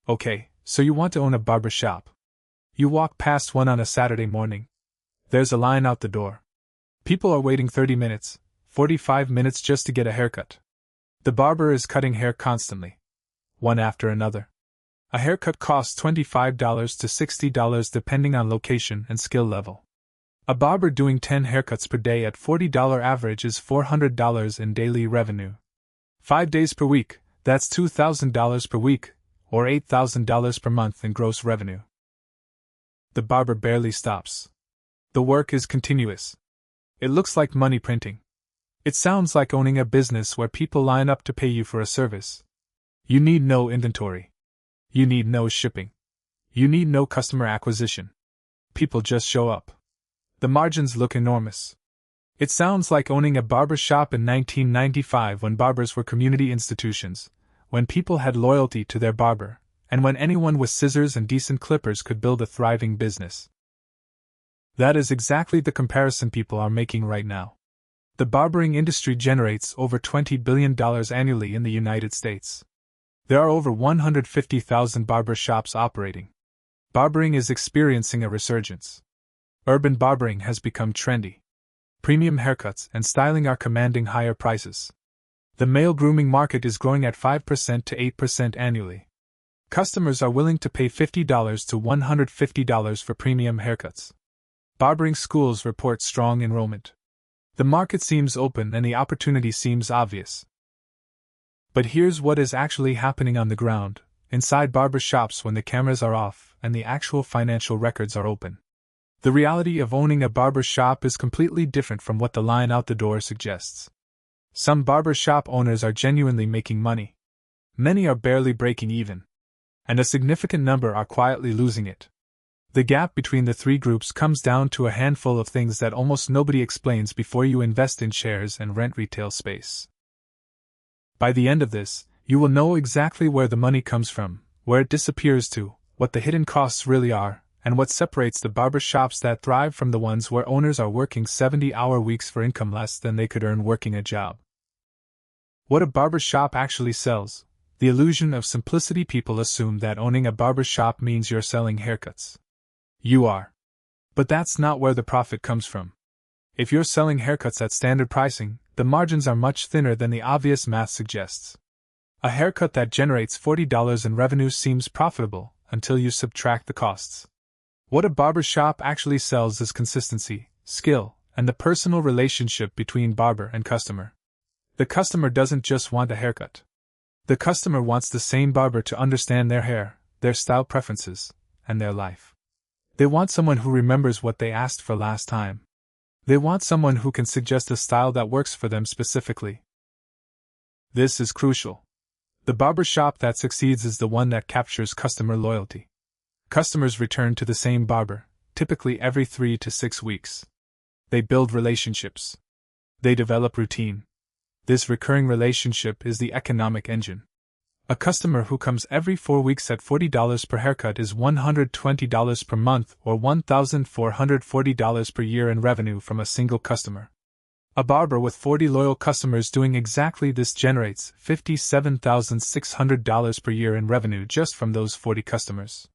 Okay, so you want to own a barber shop. You walk past one on a Saturday morning. There's a line out the door. People are waiting 30 minutes, 45 minutes just to get a haircut. The barber is cutting hair constantly, one after another. A haircut costs $25 to $60 depending on location and skill level. A barber doing 10 haircuts per day at $40 average is $400 in daily revenue. 5 days per week, that's $2,000 per week, or $8,000 per month in gross revenue. The barber barely stops. The work is continuous. It looks like money printing. It sounds like owning a business where people line up to pay you for a service. You need no inventory. You need no shipping. You need no customer acquisition. People just show up. The margins look enormous. It sounds like owning a barber shop in 1995 when barbers were community institutions, when people had loyalty to their barber, and when anyone with scissors and decent clippers could build a thriving business. That is exactly the comparison people are making right now. The barbering industry generates over $20 billion annually in the United States. There are over 150,000 barber shops operating. Barbering is experiencing a resurgence. Urban barbering has become trendy. Premium haircuts and styling are commanding higher prices. The male grooming market is growing at 5% to 8% annually. Customers are willing to pay $50 to $150 for premium haircuts. Barbering schools report strong enrollment. The market seems open and the opportunity seems obvious. But here's what is actually happening on the ground, inside barber shops when the cameras are off and the actual financial records are open. The reality of owning a barber shop is completely different from what the line out the door suggests. Some barber shop owners are genuinely making money. Many are barely breaking even. And a significant number are quietly losing it. The gap between the three groups comes down to a handful of things that almost nobody explains before you invest in shares and rent retail space. By the end of this, you will know exactly where the money comes from, where it disappears to, what the hidden costs really are, and what separates the barber shops that thrive from the ones where owners are working 70-hour weeks for income less than they could earn working a job. What a barber shop actually sells. The illusion of simplicity. People assume that owning a barber shop means you're selling haircuts. You are. But that's not where the profit comes from. If you're selling haircuts at standard pricing, the margins are much thinner than the obvious math suggests. A haircut that generates $40 in revenue seems profitable until you subtract the costs. What a barber shop actually sells is consistency, skill, and the personal relationship between barber and customer. The customer doesn't just want a haircut. The customer wants the same barber to understand their hair, their style preferences, and their life. They want someone who remembers what they asked for last time. They want someone who can suggest a style that works for them specifically. This is crucial. The barber shop that succeeds is the one that captures customer loyalty. Customers return to the same barber, typically every 3 to 6 weeks. They build relationships. They develop routine. This recurring relationship is the economic engine. A customer who comes every 4 weeks at $40 per haircut is $120 per month or $1,440 per year in revenue from a single customer. A barber with 40 loyal customers doing exactly this generates $57,600 per year in revenue just from those 40 customers.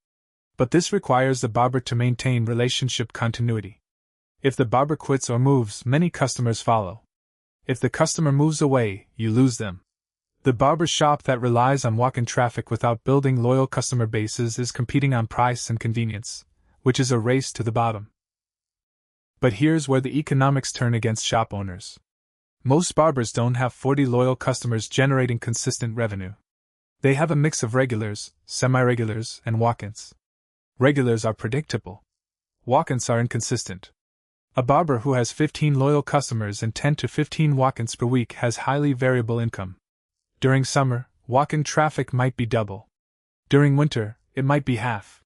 But this requires the barber to maintain relationship continuity. If the barber quits or moves, many customers follow. If the customer moves away, you lose them. The barber shop that relies on walk-in traffic without building loyal customer bases is competing on price and convenience, which is a race to the bottom. But here's where the economics turn against shop owners. Most barbers don't have 40 loyal customers generating consistent revenue. They have a mix of regulars, semi-regulars, and walk-ins. Regulars are predictable. Walk-ins are inconsistent. A barber who has 15 loyal customers and 10 to 15 walk-ins per week has highly variable income. During summer, walk-in traffic might be double. During winter, it might be half.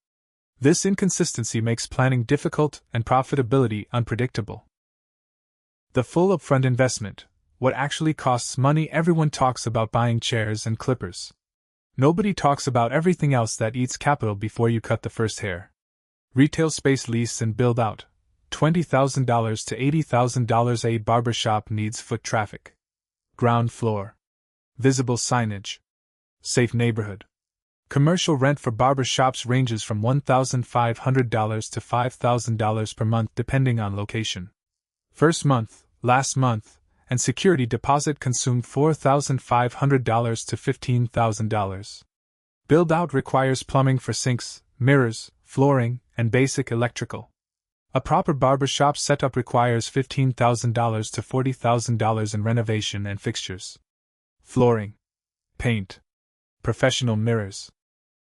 This inconsistency makes planning difficult and profitability unpredictable. The full upfront investment, what actually costs money. Everyone talks about buying chairs and clippers. Nobody talks about everything else that eats capital before you cut the first hair. Retail space lease and build out. $20,000 to $80,000 a barbershop needs foot traffic. Ground floor. Visible signage. Safe neighborhood. Commercial rent for barber shops ranges from $1,500 to $5,000 per month depending on location. First month, last month, and security deposit consumed $4,500 to $15,000. Build-out requires plumbing for sinks, mirrors, flooring, and basic electrical. A proper barbershop setup requires $15,000 to $40,000 in renovation and fixtures. Flooring, paint, professional mirrors,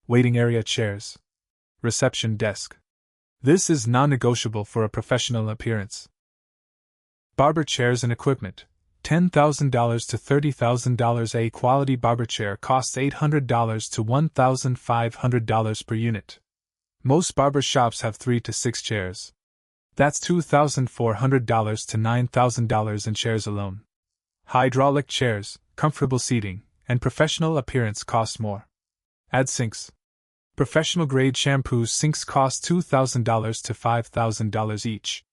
waiting area chairs, reception desk. This is non-negotiable for a professional appearance. Barber chairs and equipment, $10,000 to $30,000. A quality barber chair costs $800 to $1,500 per unit. Most barber shops have 3 to 6 chairs. That's $2,400 to $9,000 in chairs alone. Hydraulic chairs, comfortable seating, and professional appearance cost more. Add sinks. Professional-grade shampoo sinks cost $2,000 to $5,000 each.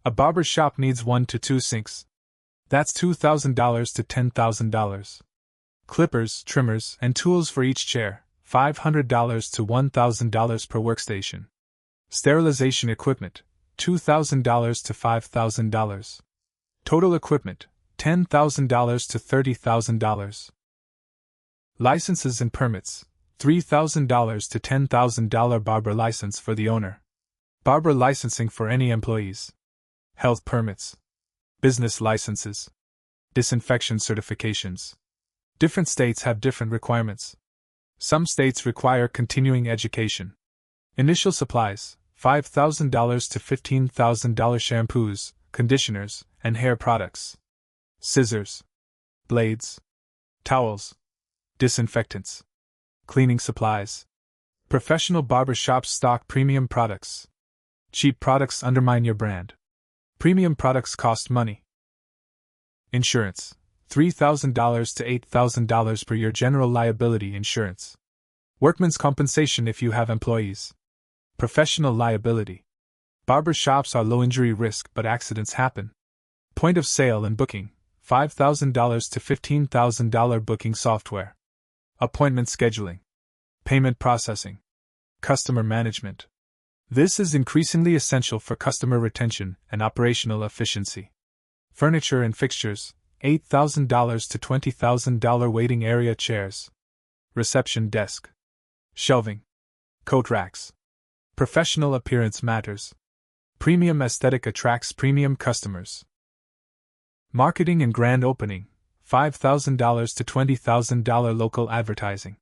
A barber shop needs 1 to 2 sinks. That's $2,000 to $10,000. Clippers, trimmers, and tools for each chair, $500 to $1,000 per workstation. Sterilization equipment, $2,000 to $5,000. Total equipment, $10,000 to $30,000. Licenses and permits, $3,000 to $10,000 barber license for the owner. Barber licensing for any employees. Health permits. Business licenses. Disinfection certifications. Different states have different requirements. Some states require continuing education. Initial supplies, $5,000 to $15,000 shampoos, conditioners, and hair products. Scissors. Blades. Towels. Disinfectants. Cleaning supplies. Professional barber shops stock premium products. Cheap products undermine your brand. Premium products cost money. Insurance, $3,000 to $8,000 per year. General liability insurance. Workman's compensation if you have employees. Professional liability. Barber shops are low injury risk, but accidents happen. Point of sale and booking, $5,000 to $15,000 booking software. Appointment scheduling. Payment processing. Customer management. This is increasingly essential for customer retention and operational efficiency. Furniture and fixtures, $8,000 to $20,000 waiting area chairs. Reception desk. Shelving. Coat racks. Professional appearance matters. Premium aesthetic attracts premium customers. Marketing and grand opening, $5,000 to $20,000 local advertising.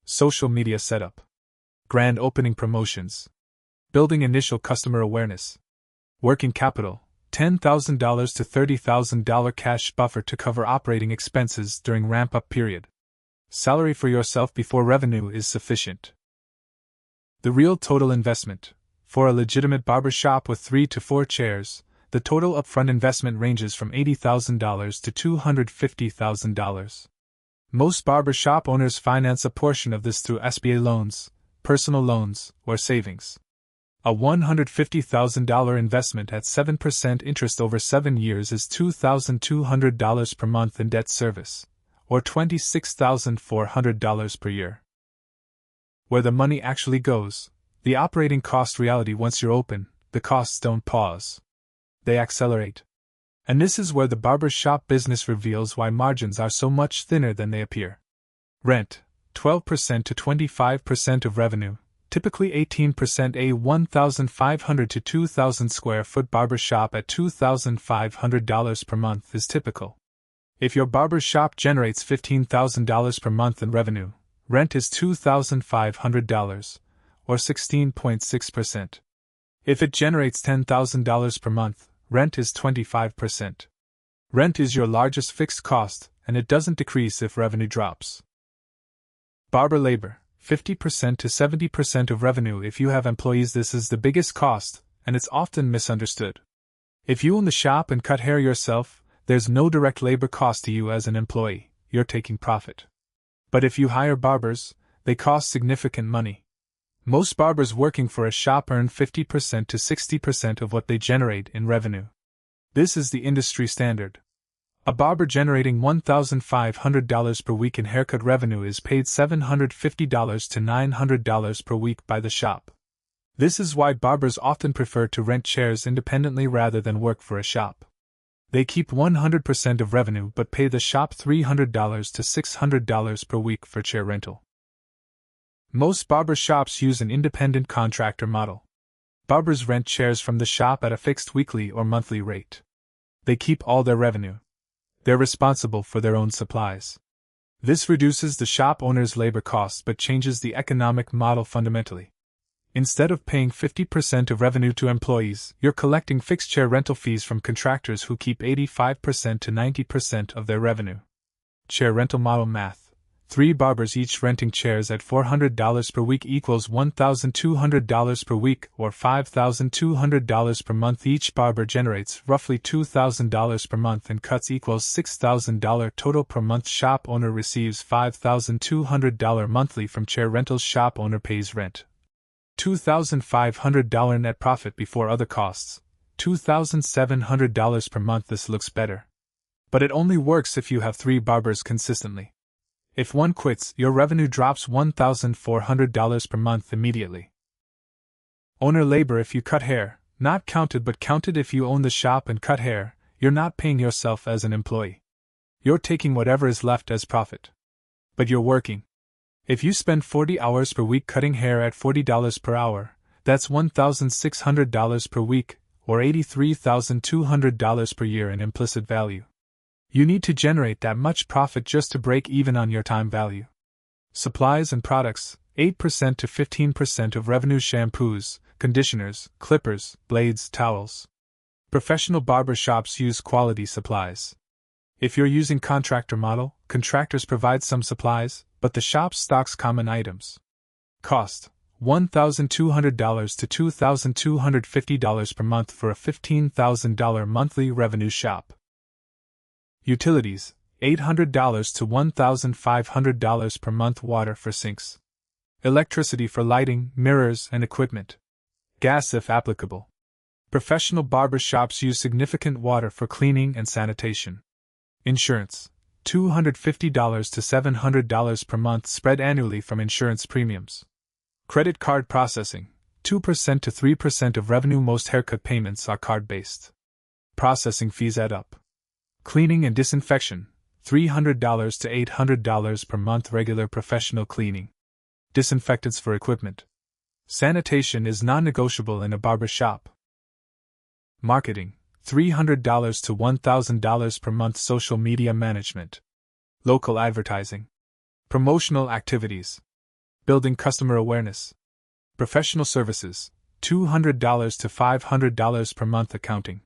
Social media setup. Grand opening promotions. Building initial customer awareness. Working capital, $10,000 to $30,000 cash buffer to cover operating expenses during ramp-up period. Salary for yourself before revenue is sufficient. The real total investment. For a legitimate barber shop with 3 to 4 chairs, the total upfront investment ranges from $80,000 to $250,000. Most barber shop owners finance a portion of this through SBA loans, personal loans, or savings. A $150,000 investment at 7% interest over 7 years is $2,200 per month in debt service, or $26,400 per year. Where the money actually goes, the operating cost reality. Once you're open, the costs don't pause. They accelerate. And this is where the barbershop business reveals why margins are so much thinner than they appear. Rent, 12% to 25% of revenue, typically 18%. A 1,500 to 2,000 square foot barbershop at $2,500 per month is typical. If your barbershop generates $15,000 per month in revenue, rent is $2,500, or 16.6%. If it generates $10,000 per month, rent is 25%. Rent is your largest fixed cost, and it doesn't decrease if revenue drops. Barber labor, 50% to 70% of revenue. If you have employees, this is the biggest cost, and it's often misunderstood. If you own the shop and cut hair yourself, there's no direct labor cost to you as an employee, you're taking profit. But if you hire barbers, they cost significant money. Most barbers working for a shop earn 50% to 60% of what they generate in revenue. This is the industry standard. A barber generating $1,500 per week in haircut revenue is paid $750 to $900 per week by the shop. This is why barbers often prefer to rent chairs independently rather than work for a shop. They keep 100% of revenue but pay the shop $300 to $600 per week for chair rental. Most barber shops use an independent contractor model. Barbers rent chairs from the shop at a fixed weekly or monthly rate. They keep all their revenue. They're responsible for their own supplies. This reduces the shop owner's labor costs but changes the economic model fundamentally. Instead of paying 50% of revenue to employees, you're collecting fixed chair rental fees from contractors who keep 85% to 90% of their revenue. Chair rental model math. 3 barbers each renting chairs at $400 per week equals $1,200 per week or $5,200 per month. Each barber generates roughly $2,000 per month in cuts equals $6,000 total per month. Shop owner receives $5,200 monthly from chair rentals. Shop owner pays rent. $2,500 net profit before other costs. $2,700 per month. This looks better. But it only works if you have 3 barbers consistently. If one quits, your revenue drops $1,400 per month immediately. Owner labor. If you cut hair, not counted but counted. If you own the shop and cut hair, you're not paying yourself as an employee. You're taking whatever is left as profit. But you're working. If you spend 40 hours per week cutting hair at $40 per hour, that's $1,600 per week, or $83,200 per year in implicit value. You need to generate that much profit just to break even on your time value. Supplies and products, 8% to 15% of revenue. Shampoos, conditioners, clippers, blades, towels. Professional barber shops use quality supplies. If you're using contractor model, contractors provide some supplies, but the shop stocks common items. Cost, $1,200 to $2,250 per month for a $15,000 monthly revenue shop. Utilities, $800 to $1,500 per month. Water for sinks. Electricity for lighting, mirrors, and equipment. Gas if applicable. Professional barber shops use significant water for cleaning and sanitation. Insurance, $250 to $700 per month spread annually from insurance premiums. Credit card processing, 2% to 3% of revenue. Most haircut payments are card-based. Processing fees add up. Cleaning and disinfection, $300 to $800 per month. Regular professional cleaning. Disinfectants for equipment. Sanitation is non-negotiable in a barber shop. Marketing, $300 to $1,000 per month. Social media management. Local advertising. Promotional activities. Building customer awareness. Professional services, $200 to $500 per month. Accounting.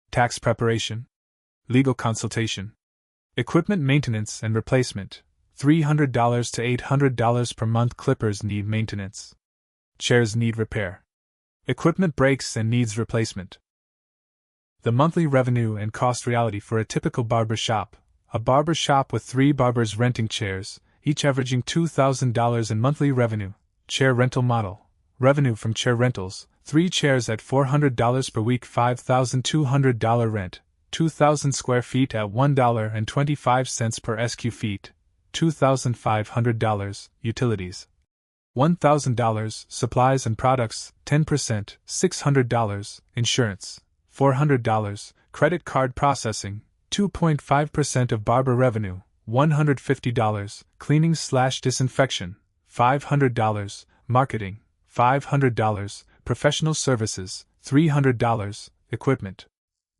Tax preparation. Legal consultation. Equipment maintenance and replacement, $300 to $800 per month. Clippers need maintenance. Chairs need repair. Equipment breaks and needs replacement. The monthly revenue and cost reality for a typical barber shop. A barber shop with 3 barbers renting chairs, each averaging $2,000 in monthly revenue. Chair rental model. Revenue from chair rentals, 3 chairs at $400 per week, $5,200 rent. 2,000 square feet at $1.25 per SQ feet, $2,500, utilities. $1,000, supplies and products, 10%, $600, insurance, $400, credit card processing, 2.5% of barber revenue, $150, cleaning/disinfection, $500, marketing, $500, professional services, $300, equipment.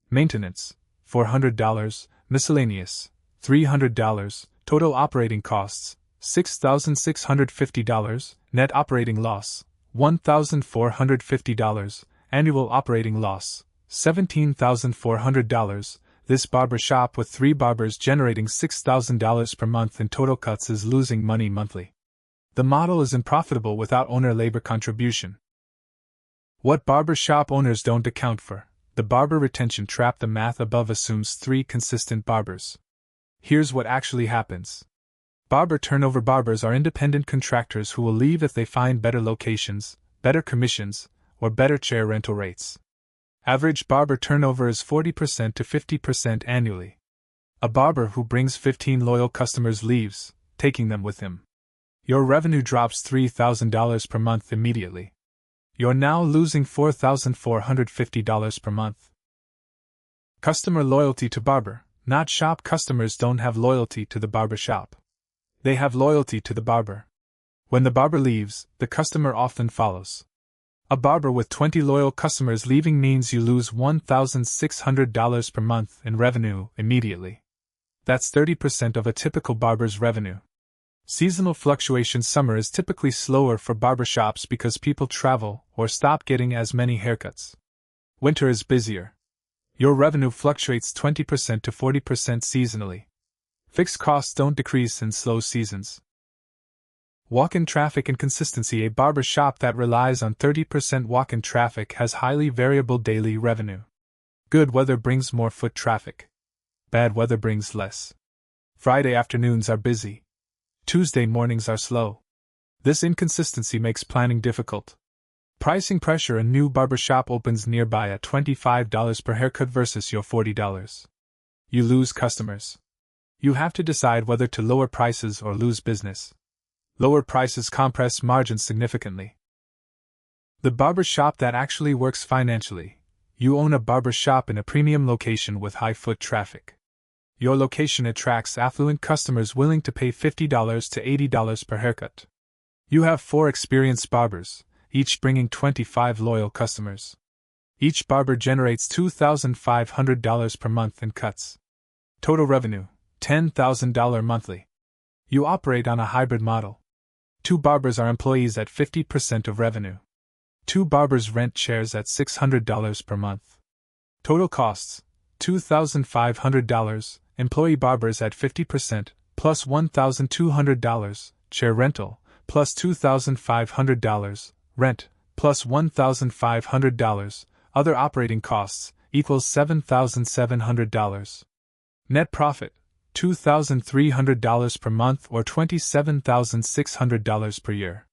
Maintenance, $400, miscellaneous, $300, total operating costs, $6,650, net operating loss, $1,450, annual operating loss, $17,400. This barber shop with 3 barbers generating $6,000 per month in total cuts is losing money monthly. The model is unprofitable without owner labor contribution. What barber shop owners don't account for. The barber retention trap. The math above assumes 3 consistent barbers. Here's what actually happens. Barber turnover. Barbers are independent contractors who will leave if they find better locations, better commissions, or better chair rental rates. Average barber turnover is 40% to 50% annually. A barber who brings 15 loyal customers leaves, taking them with him. Your revenue drops $3,000 per month immediately. You're now losing $4,450 per month. Customer loyalty to barber, not shop. Customers don't have loyalty to the barber shop. They have loyalty to the barber. When the barber leaves, the customer often follows. A barber with 20 loyal customers leaving means you lose $1,600 per month in revenue immediately. That's 30% of a typical barber's revenue. Seasonal fluctuation. Summer is typically slower for barbershops because people travel or stop getting as many haircuts. Winter is busier. Your revenue fluctuates 20% to 40% seasonally. Fixed costs don't decrease in slow seasons. Walk-in traffic and consistency. A barbershop that relies on 30% walk-in traffic has highly variable daily revenue. Good weather brings more foot traffic. Bad weather brings less. Friday afternoons are busy. Tuesday mornings are slow. This inconsistency makes planning difficult. Pricing pressure. A new barbershop opens nearby at $25 per haircut versus your $40. You lose customers. You have to decide whether to lower prices or lose business. Lower prices compress margins significantly. The barbershop that actually works financially. You own a barbershop in a premium location with high foot traffic. Your location attracts affluent customers willing to pay $50 to $80 per haircut. You have 4 experienced barbers, each bringing 25 loyal customers. Each barber generates $2,500 per month in cuts. Total revenue, $10,000 monthly. You operate on a hybrid model. 2 barbers are employees at 50% of revenue. 2 barbers rent chairs at $600 per month. Total costs, $2,500, employee barbers at 50%, plus $1,200, chair rental, plus $2,500, rent, plus $1,500, other operating costs, equals $7,700. Net profit, $2,300 per month or $27,600 per year.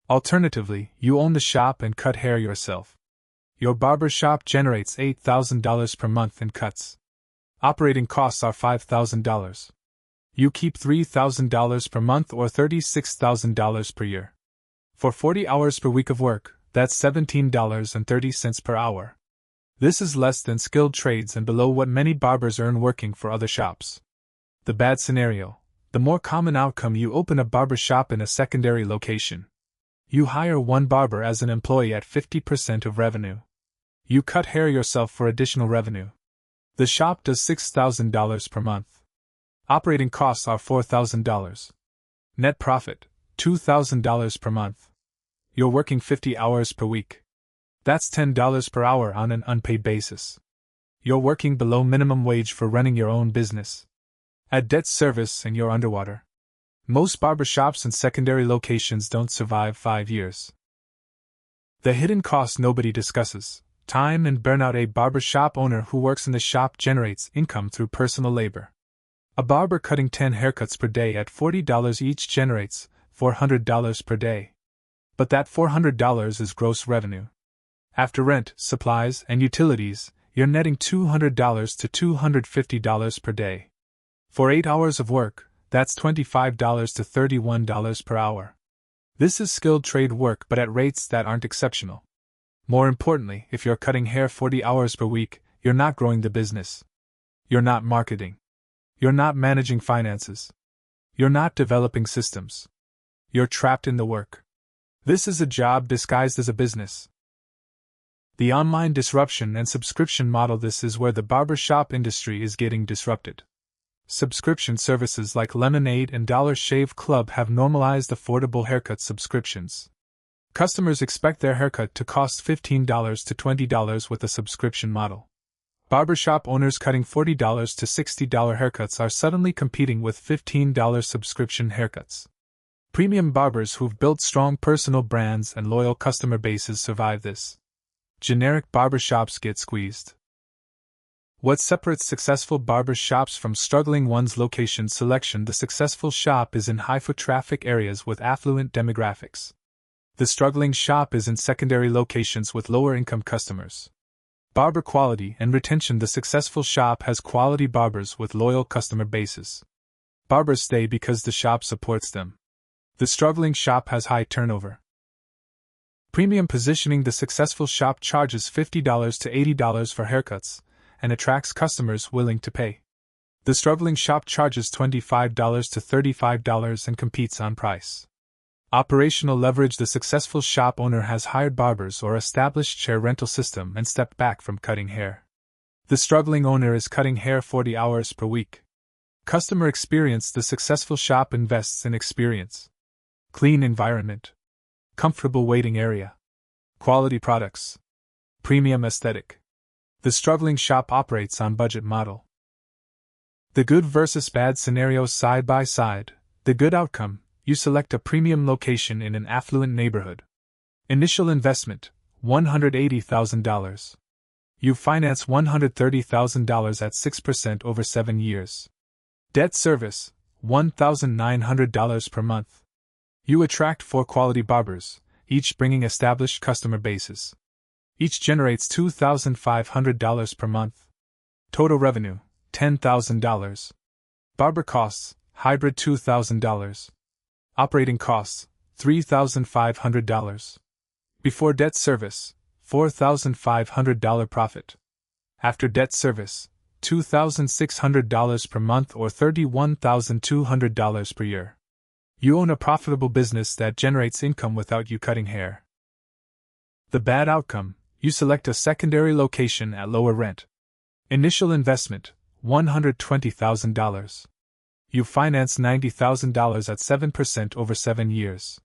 Alternatively, you own the shop and cut hair yourself. Your barber shop generates $8,000 per month in cuts. Operating costs are $5,000. You keep $3,000 per month or $36,000 per year. For 40 hours per week of work, that's $17.30 per hour. This is less than skilled trades and below what many barbers earn working for other shops. The bad scenario, the more common outcome: you open a barber shop in a secondary location. You hire one barber as an employee at 50% of revenue. You cut hair yourself for additional revenue. The shop does $6,000 per month. Operating costs are $4,000. Net profit, $2,000 per month. You're working 50 hours per week. That's $10 per hour on an unpaid basis. You're working below minimum wage for running your own business. Add debt service and you're underwater. Most barbershops in secondary locations don't survive 5 years. The hidden cost nobody discusses: time and burnout. A barbershop owner who works in the shop generates income through personal labor. A barber cutting 10 haircuts per day at $40 each generates $400 per day. But that $400 is gross revenue. After rent, supplies, and utilities, you're netting $200 to $250 per day. For 8 hours of work, that's $25 to $31 per hour. This is skilled trade work, but at rates that aren't exceptional. More importantly, if you're cutting hair 40 hours per week, you're not growing the business. You're not marketing. You're not managing finances. You're not developing systems. You're trapped in the work. This is a job disguised as a business. The online disruption and subscription model. This is where the barbershop industry is getting disrupted. Subscription services like Lemonade and Dollar Shave Club have normalized affordable haircut subscriptions. Customers expect their haircut to cost $15 to $20 with a subscription model. Barbershop owners cutting $40 to $60 haircuts are suddenly competing with $15 subscription haircuts. Premium barbers who've built strong personal brands and loyal customer bases survive this. Generic barbershops get squeezed. What separates successful barbershops from struggling ones? Location selection. The successful shop is in high-foot traffic areas with affluent demographics. The struggling shop is in secondary locations with lower-income customers. Barber quality and retention. The successful shop has quality barbers with loyal customer bases. Barbers stay because the shop supports them. The struggling shop has high turnover. Premium positioning. The successful shop charges $50 to $80 for haircuts and attracts customers willing to pay. The struggling shop charges $25 to $35 and competes on price. Operational leverage. The successful shop owner has hired barbers or established chair rental system and stepped back from cutting hair. The struggling owner is cutting hair 40 hours per week. Customer experience. The successful shop invests in experience. Clean environment. Comfortable waiting area. Quality products. Premium aesthetic. The struggling shop operates on budget model. The good versus bad scenarios side by side. The good outcome: you select a premium location in an affluent neighborhood. Initial investment: $180,000. You finance $130,000 at 6% over 7 years. Debt service: $1,900 per month. You attract 4 quality barbers, each bringing established customer bases. Each generates $2,500 per month. Total revenue: $10,000. Barber costs: hybrid $2,000. Operating costs: $3,500. Before debt service: $4,500 profit. After debt service: $2,600 per month or $31,200 per year. You own a profitable business that generates income without you cutting hair. The bad outcome: you select a secondary location at lower rent. Initial investment: $120,000. You finance $90,000 at 7% over 7 years.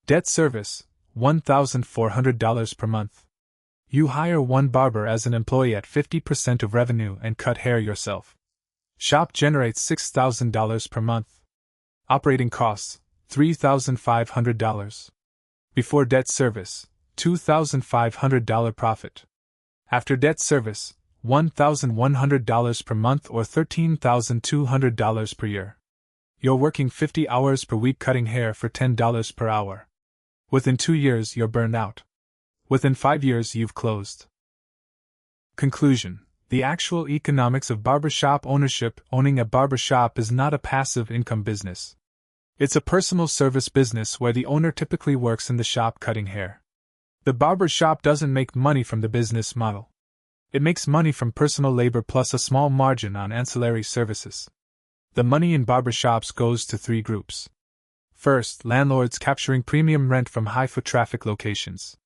Debt service: $1,400 per month. You hire 1 barber as an employee at 50% of revenue and cut hair yourself. Shop generates $6,000 per month. Operating costs: $3,500. Before debt service: $2,500 profit. After debt service: $1,100 per month or $13,200 per year. You're working 50 hours per week cutting hair for $10 per hour. Within 2 years you're burned out. Within 5 years you've closed. Conclusion: the actual economics of barbershop ownership. Owning a barbershop is not a passive income business. It's a personal service business where the owner typically works in the shop cutting hair. The barbershop doesn't make money from the business model. It makes money from personal labor plus a small margin on ancillary services. The money in barbershops goes to 3 groups. First, landlords capturing premium rent from high foot traffic locations.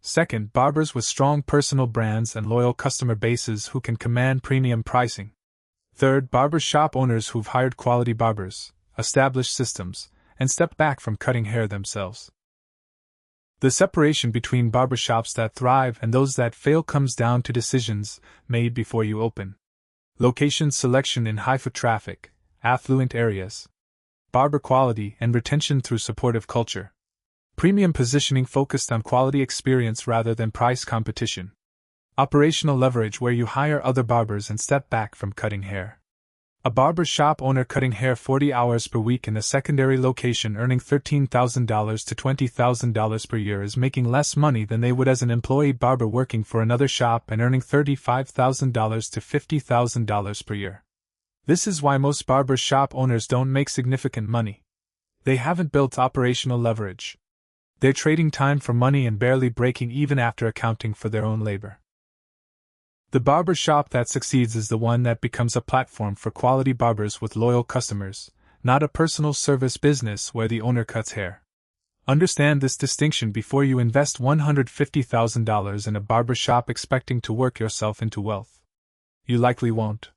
Second, barbers with strong personal brands and loyal customer bases who can command premium pricing. Third, barbershop owners who've hired quality barbers, established systems, and stepped back from cutting hair themselves. The separation between barbershops that thrive and those that fail comes down to decisions made before you open. Location selection in high foot traffic, affluent areas. Barber quality and retention through supportive culture. Premium positioning focused on quality experience rather than price competition. Operational leverage where you hire other barbers and step back from cutting hair. A barber shop owner cutting hair 40 hours per week in a secondary location earning $13,000 to $20,000 per year is making less money than they would as an employee barber working for another shop and earning $35,000 to $50,000 per year. This is why most barber shop owners don't make significant money. They haven't built operational leverage. They're trading time for money and barely breaking even after accounting for their own labor. The barber shop that succeeds is the one that becomes a platform for quality barbers with loyal customers, not a personal service business where the owner cuts hair. Understand this distinction before you invest $150,000 in a barber shop expecting to work yourself into wealth. You likely won't.